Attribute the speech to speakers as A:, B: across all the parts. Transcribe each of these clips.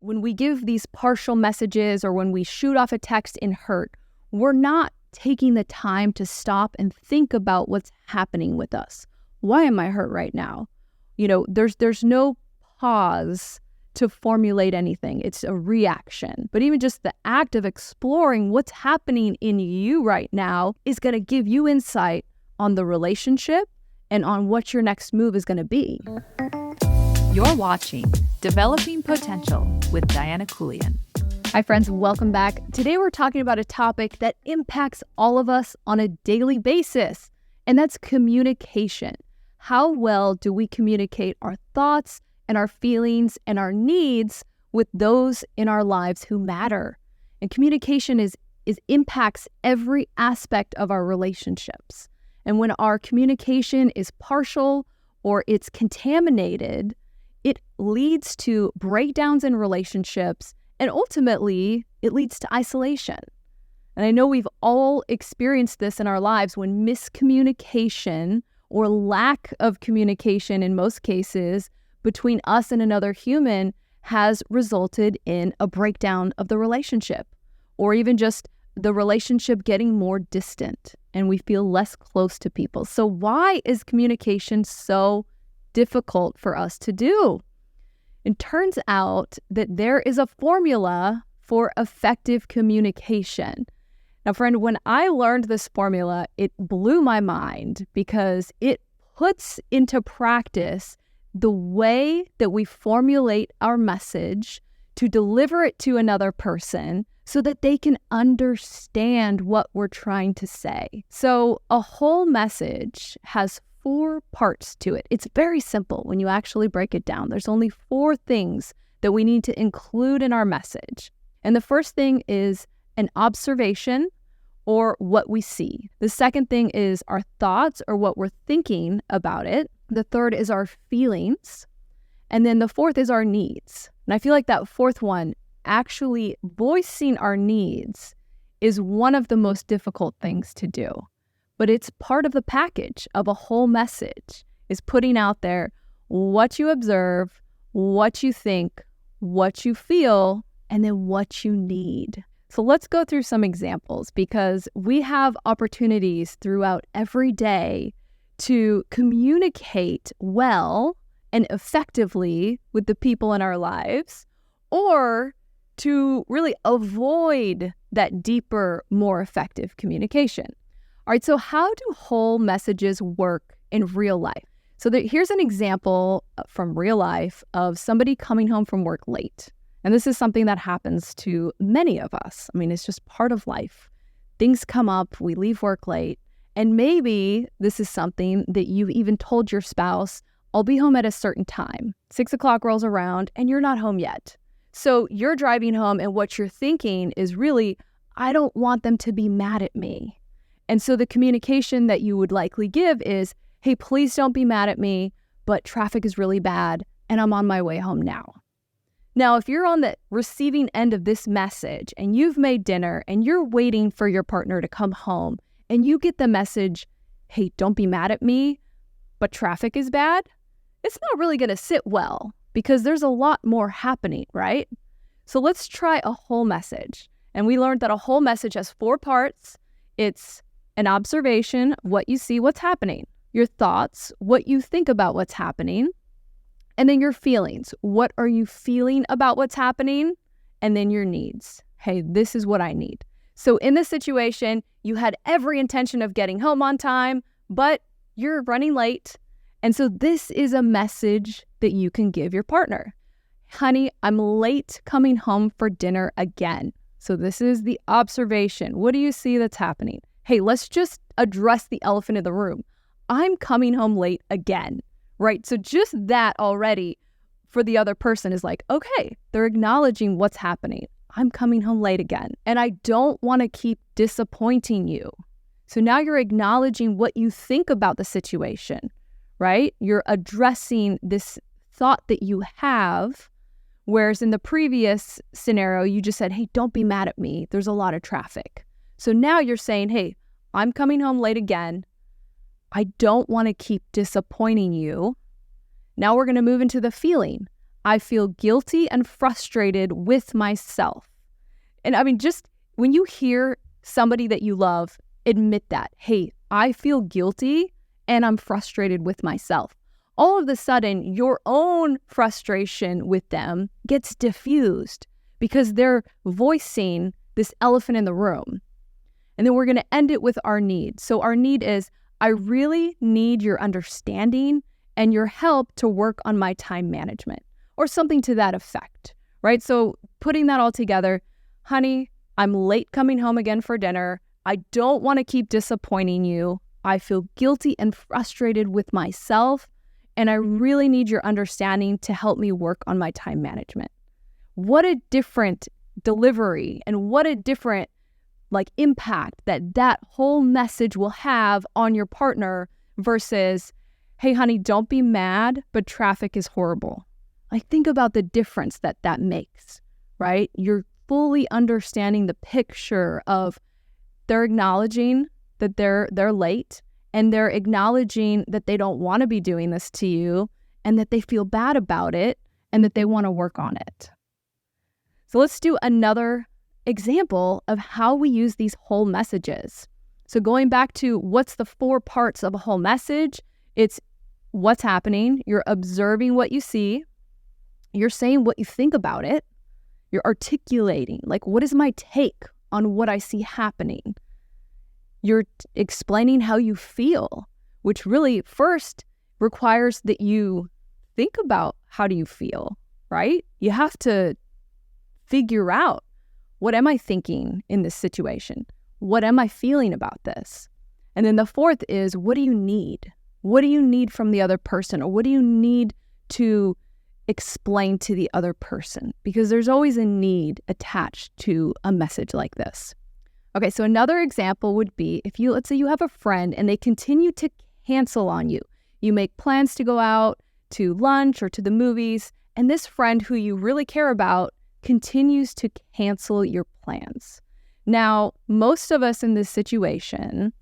A: when we give these partial messages or when we shoot off a text in hurt, we're not taking the time to stop and think about what's happening with us. Why am I hurt right now? There's no pause to formulate anything. It's a reaction. But even just the act of exploring what's happening in you right now is going to give you insight on the relationship and on what your next move is going to be.
B: You're watching Developing Potential with Diana Keuilian.
A: Hi friends, welcome back. Today we're talking about a topic that impacts all of us on a daily basis, and that's communication. How well do we communicate our thoughts and our feelings and our needs with those in our lives who matter? And communication impacts every aspect of our relationships. And when our communication is partial or it's contaminated, it leads to breakdowns in relationships, and ultimately it leads to isolation. And I know we've all experienced this in our lives when miscommunication or lack of communication in most cases between us and another human has resulted in a breakdown of the relationship, or even just the relationship getting more distant and we feel less close to people. So why is communication so difficult for us to do? It turns out that there is a formula for effective communication. Now, friend, when I learned this formula, it blew my mind because it puts into practice the way that we formulate our message to deliver it to another person so that they can understand what we're trying to say. So a whole message has 4 parts to it. It's very simple when you actually break it down. There's only 4 things that we need to include in our message. And the first thing is an observation or what we see. The second thing is our thoughts or what we're thinking about it. The third is our feelings. And then the fourth is our needs. And I feel like that fourth one, actually voicing our needs, is one of the most difficult things to do. But it's part of the package of a whole message, is putting out there what you observe, what you think, what you feel, and then what you need. So let's go through some examples, because we have opportunities throughout every day to communicate well and effectively with the people in our lives, or to really avoid that deeper, more effective communication. All right, so how do whole messages work in real life? So here's an example from real life of somebody coming home from work late. And this is something that happens to many of us. I mean, it's just part of life. Things come up, we leave work late, and maybe this is something that you've even told your spouse, I'll be home at a certain time. 6 o'clock rolls around and you're not home yet. So you're driving home and what you're thinking is really, I don't want them to be mad at me. And so the communication that you would likely give is, hey, please don't be mad at me, but traffic is really bad and I'm on my way home now. Now, if you're on the receiving end of this message and you've made dinner and you're waiting for your partner to come home and you get the message, hey, don't be mad at me, but traffic is bad, it's not really going to sit well because there's a lot more happening, right? So let's try a whole message. And we learned that a whole message has 4 parts. It's an observation, what you see, what's happening, your thoughts, what you think about what's happening, and then your feelings. What are you feeling about what's happening? And then your needs. Hey, this is what I need. So in this situation, you had every intention of getting home on time, but you're running late. And so this is a message that you can give your partner. Honey, I'm late coming home for dinner again. So this is the observation. What do you see that's happening? Hey, let's just address the elephant in the room. I'm coming home late again, right? So just that already for the other person is like, okay, they're acknowledging what's happening. I'm coming home late again, and I don't want to keep disappointing you. So now you're acknowledging what you think about the situation, right? You're addressing this thought that you have, whereas in the previous scenario, you just said, hey, don't be mad at me. There's a lot of traffic. So now you're saying, hey, I'm coming home late again. I don't want to keep disappointing you. Now we're going to move into the feeling. I feel guilty and frustrated with myself. And I mean, just when you hear somebody that you love admit that, hey, I feel guilty and I'm frustrated with myself, all of a sudden your own frustration with them gets diffused because they're voicing this elephant in the room. And then we're going to end it with our need. So our need is, I really need your understanding and your help to work on my time management, or something to that effect, right? So putting that all together, honey, I'm late coming home again for dinner. I don't want to keep disappointing you. I feel guilty and frustrated with myself, and I really need your understanding to help me work on my time management. What a different delivery and what a different impact that whole message will have on your partner versus, hey, honey, don't be mad, but traffic is horrible. Think about the difference that makes, right? You're fully understanding the picture of they're acknowledging that they're late, and they're acknowledging that they don't want to be doing this to you and that they feel bad about it and that they want to work on it. So let's do another example of how we use these whole messages. So going back to what's the 4 parts of a whole message, it's what's happening, you're observing what you see, you're saying what you think about it, you're articulating, what is my take on what I see happening? You're explaining how you feel, which really first requires that you think about how do you feel, right? You have to figure out, what am I thinking in this situation? What am I feeling about this? And then the 4th is, what do you need? What do you need from the other person? Or what do you need to explain to the other person? Because there's always a need attached to a message like this. Okay, so another example would be let's say you have a friend and they continue to cancel on you. You make plans to go out to lunch or to the movies, and this friend who you really care about continues to cancel your plans. Now, most of us in this situation,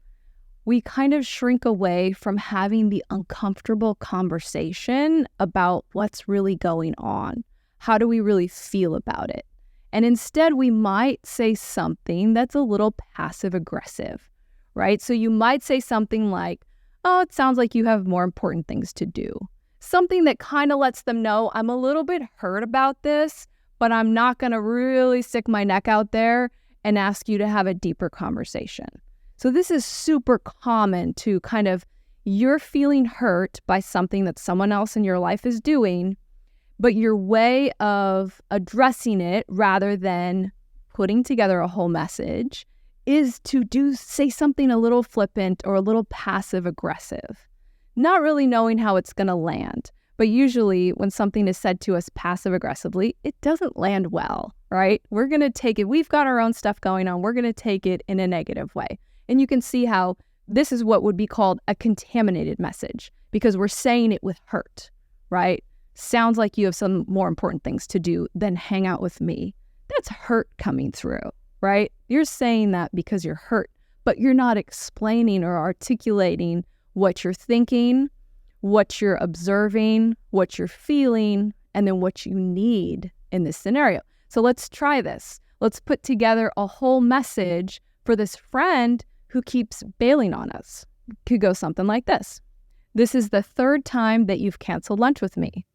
A: we kind of shrink away from having the uncomfortable conversation about what's really going on. How do we really feel about it? And instead, we might say something that's a little passive aggressive, right? So you might say something like, oh, it sounds like you have more important things to do. Something that kind of lets them know, I'm a little bit hurt about this, but I'm not going to really stick my neck out there and ask you to have a deeper conversation. So this is super common to you're feeling hurt by something that someone else in your life is doing, but your way of addressing it rather than putting together a whole message is to say something a little flippant or a little passive aggressive, not really knowing how it's going to land. But usually when something is said to us passive aggressively, it doesn't land well, right? We're going to take it. We've got our own stuff going on. We're going to take it in a negative way. And you can see how this is what would be called a contaminated message, because we're saying it with hurt, right? Sounds like you have some more important things to do than hang out with me. That's hurt coming through, right? You're saying that because you're hurt, but you're not explaining or articulating what you're thinking, what you're observing, what you're feeling, and then what you need in this scenario. So let's try this. Let's put together a whole message for this friend who keeps bailing on us. Could go something like this. This is the 3rd time that you've canceled lunch with me.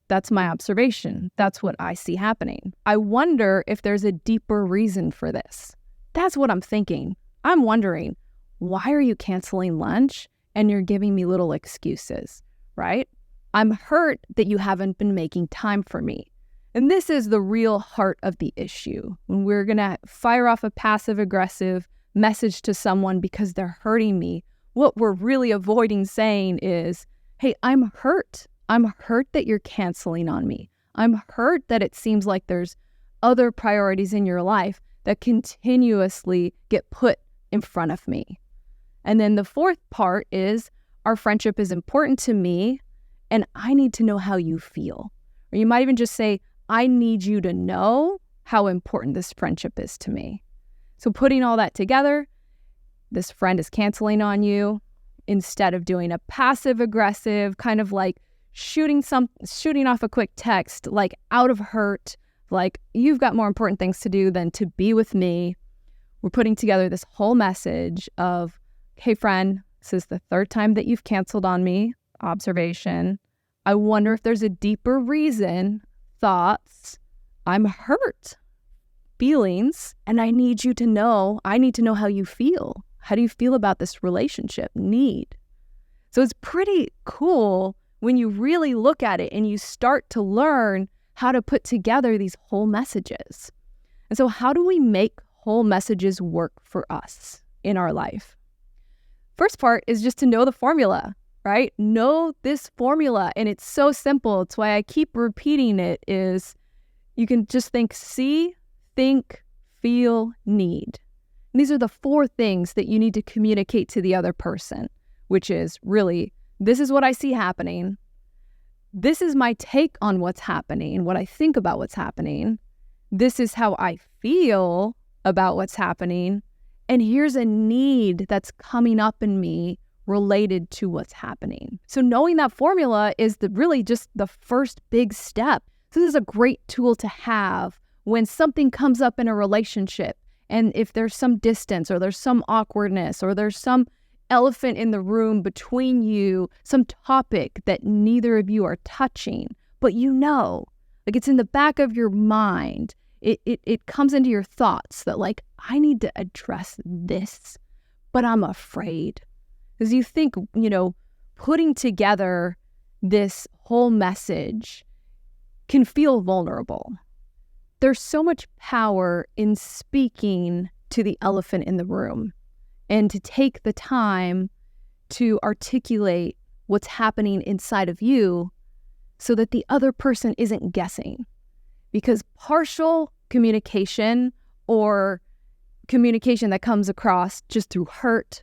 A: That's my observation. That's what I see happening. I wonder if there's a deeper reason for this. That's what I'm thinking. I'm wondering, why are you canceling lunch and you're giving me little excuses, right? I'm hurt that you haven't been making time for me. And this is the real heart of the issue. When we're going to fire off a passive-aggressive message to someone because they're hurting me, what we're really avoiding saying is, hey, I'm hurt. I'm hurt that you're canceling on me. I'm hurt that it seems like there's other priorities in your life that continuously get put in front of me. And then the 4th part is, our friendship is important to me and I need to know how you feel. Or you might even just say, I need you to know how important this friendship is to me. So putting all that together, this friend is canceling on you. Instead of doing a passive aggressive, shooting off a quick text, like out of hurt, like you've got more important things to do than to be with me. We're putting together this whole message of, hey friend, this is the third time that you've canceled on me. Observation. I wonder if there's a deeper reason. Thoughts. I'm hurt. Feelings. And I need to know how you feel. How do you feel about this relationship? Need. So it's pretty cool when you really look at it and you start to learn how to put together these whole messages. And so how do we make whole messages work for us in our life? First part is just to know the formula, right? Know this formula. And it's so simple. It's why I keep repeating it is you can just think, see, think, feel, need. And these are the 4 things that you need to communicate to the other person, which is really, this is what I see happening. This is my take on what's happening, what I think about what's happening. This is how I feel about what's happening. And here's a need that's coming up in me related to what's happening. So knowing that formula is really just the first big step. So this is a great tool to have when something comes up in a relationship. And if there's some distance or there's some awkwardness or there's some elephant in the room between you, some topic that neither of you are touching, but like it's in the back of your mind. It comes into your thoughts that like, I need to address this, but I'm afraid. Because you think, putting together this whole message can feel vulnerable. There's so much power in speaking to the elephant in the room and to take the time to articulate what's happening inside of you so that the other person isn't guessing. Because partial communication or communication that comes across just through hurt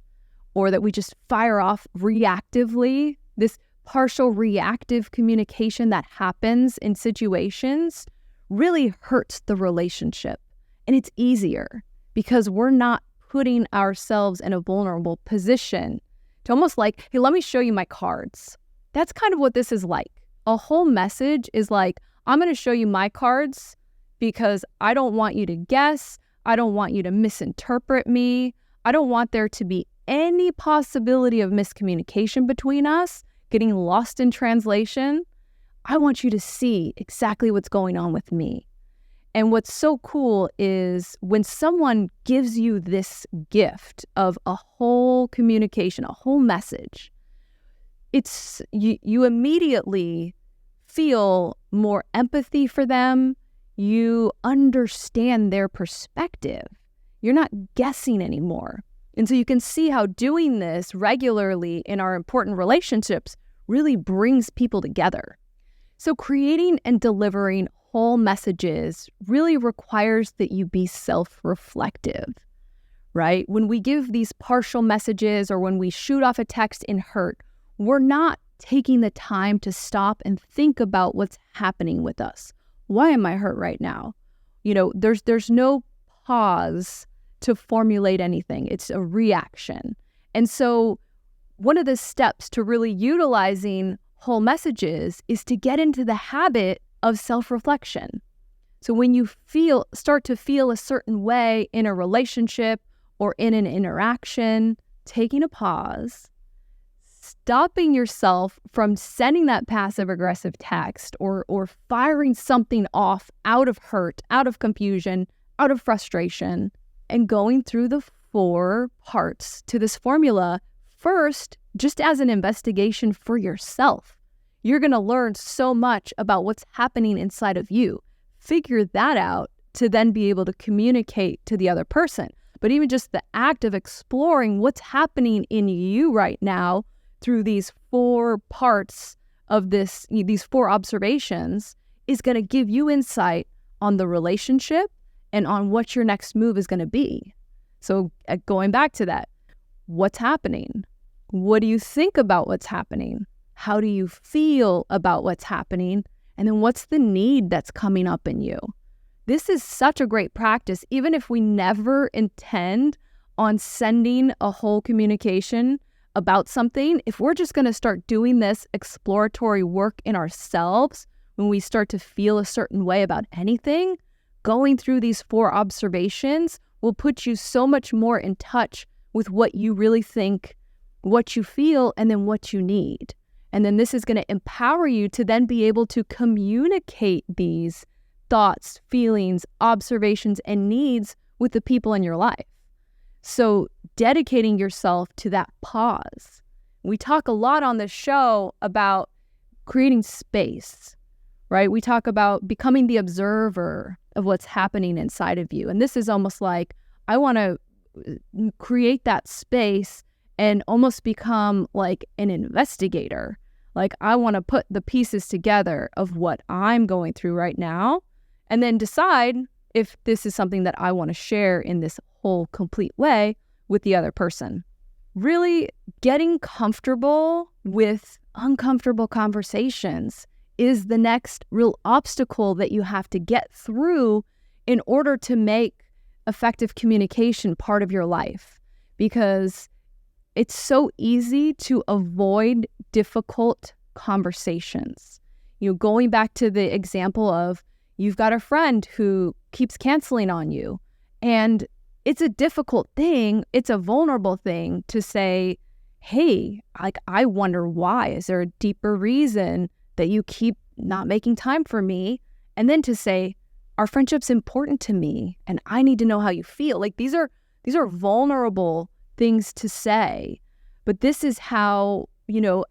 A: or that we just fire off reactively, this partial reactive communication that happens in situations really hurts the relationship. And it's easier because we're not putting ourselves in a vulnerable position to almost like, hey, let me show you my cards. That's kind of what this is like. A whole message is like, I'm going to show you my cards because I don't want you to guess. I don't want you to misinterpret me. I don't want there to be any possibility of miscommunication between us, getting lost in translation. I want you to see exactly what's going on with me. And what's so cool is when someone gives you this gift of a whole communication, a whole message, it's you immediately feel more empathy for them. You understand their perspective. You're not guessing anymore. And so you can see how doing this regularly in our important relationships really brings people together. So creating and delivering whole messages really requires that you be self-reflective, right? When we give these partial messages or when we shoot off a text in hurt, we're not taking the time to stop and think about what's happening with us. Why am I hurt right now? There's no pause to formulate anything. It's a reaction. And so one of the steps to really utilizing whole messages is to get into the habit of self-reflection. So when you start to feel a certain way in a relationship or in an interaction, taking a pause, stopping yourself from sending that passive-aggressive text or firing something off out of hurt, out of confusion, out of frustration, and going through the 4 parts to this formula first, just as an investigation for yourself. You're going to learn so much about what's happening inside of you. Figure that out to then be able to communicate to the other person. But even just the act of exploring what's happening in you right now through these 4 parts of these 4 observations is going to give you insight on the relationship and on what your next move is going to be. So going back to that, what's happening? What do you think about what's happening? How do you feel about what's happening? And then what's the need that's coming up in you? This is such a great practice, even if we never intend on sending a whole communication about something, if we're just going to start doing this exploratory work in ourselves, when we start to feel a certain way about anything, going through these 4 observations will put you so much more in touch with what you really think, what you feel, and then what you need. And then this is going to empower you to then be able to communicate these thoughts, feelings, observations, and needs with the people in your life. So dedicating yourself to that pause. We talk a lot on this show about creating space, right? We talk about becoming the observer of what's happening inside of you. And this is almost like, I want to create that space and almost become like an investigator. Like, I want to put the pieces together of what I'm going through right now and then decide if this is something that I want to share in this whole complete way with the other person. Really getting comfortable with uncomfortable conversations is the next real obstacle that you have to get through in order to make effective communication part of your life, because it's so easy to avoid difficult conversations. Going back to the example of you've got a friend who keeps canceling on you, and it's a difficult thing. It's a vulnerable thing to say, hey, like, I wonder why. Is there a deeper reason that you keep not making time for me? And then to say, our friendship's important to me and I need to know how you feel. Like, these are vulnerable things to say. But this is how,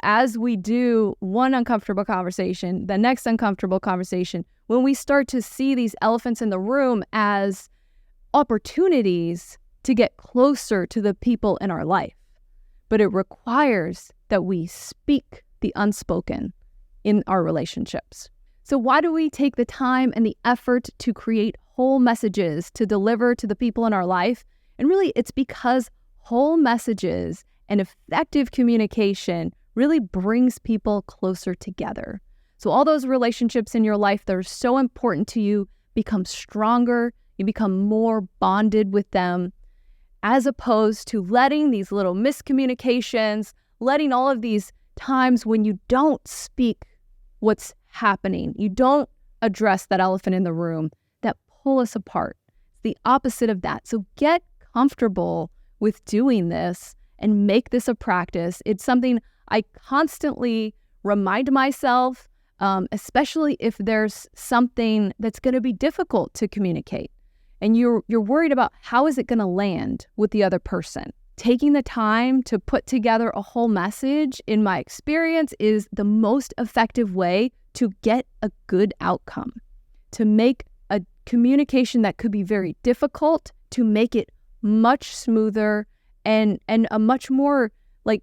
A: as we do one uncomfortable conversation, the next uncomfortable conversation, when we start to see these elephants in the room as opportunities to get closer to the people in our life. But it requires that we speak the unspoken in our relationships. So why do we take the time and the effort to create whole messages to deliver to the people in our life? And really, it's because whole messages and effective communication really brings people closer together. So all those relationships in your life that are so important to you become stronger, you become more bonded with them, as opposed to letting these little miscommunications, letting all of these times when you don't speak what's happening, you don't address that elephant in the room, that pull us apart. It's the opposite of that. So get comfortable with doing this and make this a practice. It's something I constantly remind myself, especially if there's something that's going to be difficult to communicate and you're worried about how is it going to land with the other person. Taking the time to put together a whole message, in my experience, is the most effective way to get a good outcome, to make a communication that could be very difficult, to make it much smoother and a much more like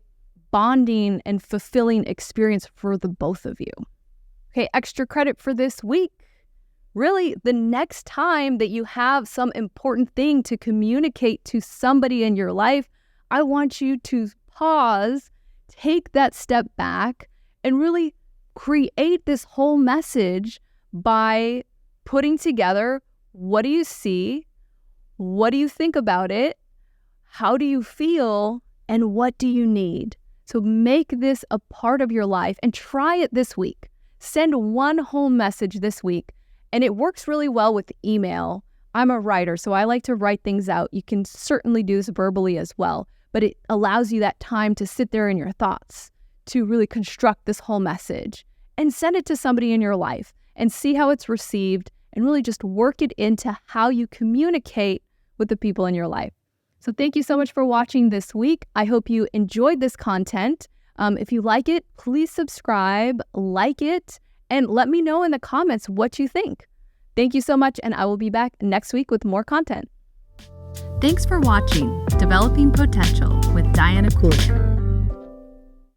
A: bonding and fulfilling experience for the both of you. Okay, extra credit for this week. Really, the next time that you have some important thing to communicate to somebody in your life, I want you to pause, take that step back, and really create this whole message by putting together, what do you see? What do you think about it? How do you feel? And what do you need? So make this a part of your life and try it this week. Send one whole message this week. And it works really well with email. I'm a writer, so I like to write things out. You can certainly do this verbally as well, but it allows you that time to sit there in your thoughts to really construct this whole message and send it to somebody in your life and see how it's received and really just work it into how you communicate with the people in your life. So thank you so much for watching this week. I hope you enjoyed this content. If you like it, please subscribe, like it, and let me know in the comments what you think. Thank you so much, and I will be back next week with more content.
B: Thanks for watching Developing Potential with Diana Keuilian.